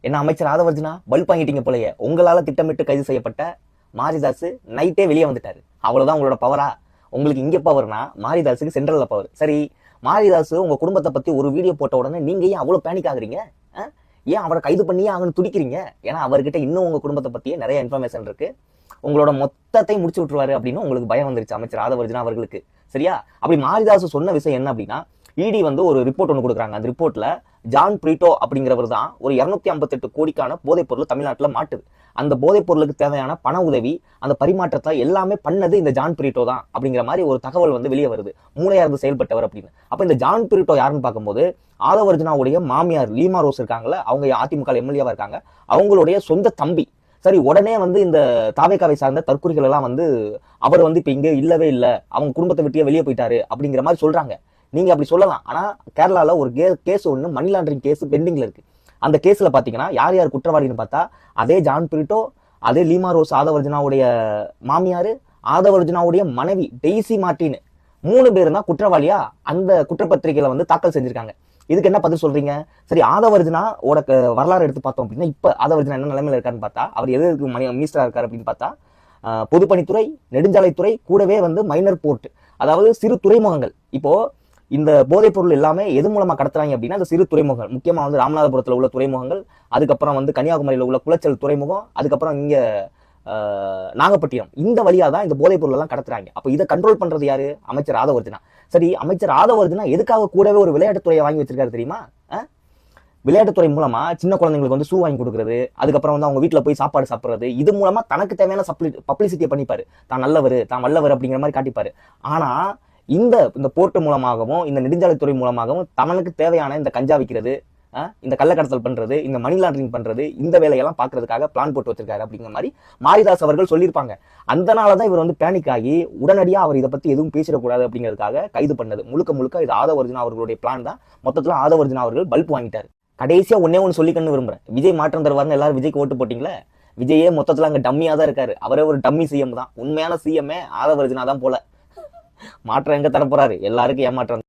என்ன அமைச்சர் ஆதவர்ஜுனா பல்ப் வாங்கிட்டீங்க போலயே, உங்களால திட்டமிட்டு கைது செய்யப்பட்ட மாரிதாஸ் நைட்டே வெளியே வந்துட்டாரு. அவ்வளவுதான் உங்களோட பவரா? உங்களுக்கு இங்க பவர்னா மாரிதாஸுக்கு சென்ட்ரல்ல பவர். சரி, மாரிதாஸ் உங்க குடும்பத்தை பத்தி ஒரு வீடியோ போட்ட உடனே நீங்க ஏன் அவ்வளவு பேனிக் ஆகுறீங்க? ஏன் அவரை கைது பண்ணியே ஆகணும் துடிக்கிறீங்க? ஏன்னா அவர்கிட்ட இன்னும் உங்க குடும்பத்தை பத்தியே நிறைய இன்ஃபர்மேஷன் இருக்கு. உங்களோட மொத்தத்தை முடிச்சு விட்டுருவாரு அப்படின்னு உங்களுக்கு பயம் வந்துருச்சு அமைச்சர் ஆதவர்ஜுனா அவர்களுக்கு. சரியா? அப்படி மாரிதாஸ் சொன்ன விஷயம் என்ன அப்படின்னா, இடி வந்து ஒரு ரிப்போர்ட் ஒன்று கொடுக்குறாங்க. அந்த ரிப்போர்ட்ல ஜான் பிரீட்டோ அப்படிங்கிறவர் தான் ஒரு 258 கோடிக்கான போதைப் பொருள் தமிழ்நாட்டில் மாட்டுது. அந்த போதைப் பொருளுக்கு தேவையான பண உதவி, அந்த பரிமாற்றத்தை எல்லாமே பண்ணது இந்த ஜான் பிரீட்டோ தான் அப்படிங்கிற மாதிரி ஒரு தகவல் வந்து வெளியே வருது. மூளையா இருந்து செயல்பட்டவர் அப்படின்னு. அப்ப இந்த ஜான் பிரீட்டோ யாருன்னு பார்க்கும்போது, ஆதவர்ஜுனாவுடைய மாமியார் லீமா ரோஸ் இருக்காங்கல்ல, அவங்க அதிமுக எம்எல்ஏவா இருக்காங்க. அவங்களுடைய சொந்த தம்பி. சரி, உடனே வந்து இந்த தாவேகாவை சார்ந்த தற்கொலைகள் எல்லாம் வந்து அவர் வந்து இப்ப இங்க இல்லவே இல்லை, அவங்க குடும்பத்தை விட்டியே வெளியே போயிட்டாரு அப்படிங்கிற மாதிரி சொல்றாங்க. நீங்க அப்படி சொல்லலாம். ஆனா கேரளால ஒரு கேஸ் ஒண்ணு மணி லாண்டரிங் கேஸ் பெண்டிங்ல இருக்கு. அந்த கேஸ்ல பாத்தீங்கன்னா யார் யார் குற்றவாளின்னு பார்த்தா, அதே ஜான் பிரீட்டோ, அதே லீமா ரோஸ் ஆதவர்ஜுனாவுடைய மாமியாரு, ஆதவர்ஜுனாவுடைய மனைவி டெய்சி மார்டின், 3 பேரும் தான் குற்றவாளியா அந்த குற்றப்பத்திரிகையில வந்து தாக்கல் செஞ்சிருக்காங்க. இதுக்கு என்ன பதில் சொல்றீங்க? சரி, ஆதவர்ஜுனா வரலாறு எடுத்து பார்த்தோம் அப்படின்னா, இப்ப ஆதவர்ஜுனா என்ன நிலைமையில இருக்காருன்னு பார்த்தா, அவர் எதுக்கு மினிஸ்டரா இருக்காரு அப்படின்னு பார்த்தா, பொதுப்பணித்துறை, நெடுஞ்சாலைத்துறை, கூடவே வந்து மைனர் போர்ட், அதாவது சிறு துறைமுகங்கள். இப்போ இந்த போதைப் பொருள் எல்லாமே எது மூலமா கடத்துறாங்க அப்படின்னா, அந்த சிறு துறைமுகங்கள், முக்கியமா வந்து ராமநாதபுரத்துல உள்ள துறைமுகங்கள், அதுக்கப்புறம் வந்து கன்னியாகுமரியில உள்ள குளச்சல் துறைமுகம், அதுக்கப்புறம் இங்க நாகப்பட்டினம், இந்த வழியா தான் இந்த போதைப் பொருள் எல்லாம் கடத்துறாங்க. அப்ப இதை கண்ட்ரோல் பண்றது யாரு? அமைச்சர் ஆதவர்ஜுனா. சரி, அமைச்சர் ஆதவர்ஜுனா எதுக்காக கூடவே ஒரு விளையாட்டுத்துறையை வாங்கி வச்சிருக்காரு தெரியுமா? விளையாட்டுத்துறை மூலமா சின்ன குழந்தைங்களுக்கு வந்து ஷூ வாங்கி கொடுக்குறது, அதுக்கப்புறம் வந்து அவங்க வீட்டுல போய் சாப்பாடு சாப்பிடுறது, இது மூலமா தனக்கு தேவையான பப்ளிசிட்டியை பண்ணிப்பாரு. தான் நல்லவர், தான் வல்லவர் அப்படிங்கிற மாதிரி காட்டிப்பாரு. ஆனா இந்த போர்ட் மூலமாகவும் இந்த நெடுஞ்சாலைத்துறை மூலமாகவும் தனக்கு தேவையான இந்த கஞ்சா விற்கிறது, இந்த கள்ளக்கடத்தல் பண்றது, இந்த மணி லாண்டரிங் பண்றது, இந்த வேலையெல்லாம் பாக்குறதுக்காக பிளான் போட்டு வச்சிருக்காரு அப்படிங்கிற மாதிரி மாரிதாஸ் அவர்கள் சொல்லியிருப்பாங்க. அதனாலதான் இவர் வந்து பேனிக் ஆகி உடனடியா அவர் இதை பத்தி எதுவும் பேசிடக்கூடாது அப்படிங்கிறதுக்காக கைது பண்ணது. முழுக்க முழுக்க இது ஆதவர்ஜுனா அவர்களுடைய பிளான் தான். மொத்தத்துல ஆதவர்ஜுனா அவர்கள் பல்ப் வாங்கிட்டாரு. கடைசியா ஒன்னே ஒன்று சொல்லிக்கன்னு விரும்புறேன். விஜய் மாற்றம் தருவார்னு எல்லாரும் விஜய்க்கு ஓட்டு போட்டீங்களே, விஜயே மொத்தத்துல அங்க டம்மியா தான் இருக்காரு. அவரே ஒரு டம்மி சிஎம் தான். உண்மையான சிஎம்ஏ ஆதவர்ஜுனா தான் போல. மாற்றம் எங்க தர போறாரு? எல்லாருக்கும் ஏமாற்றம்.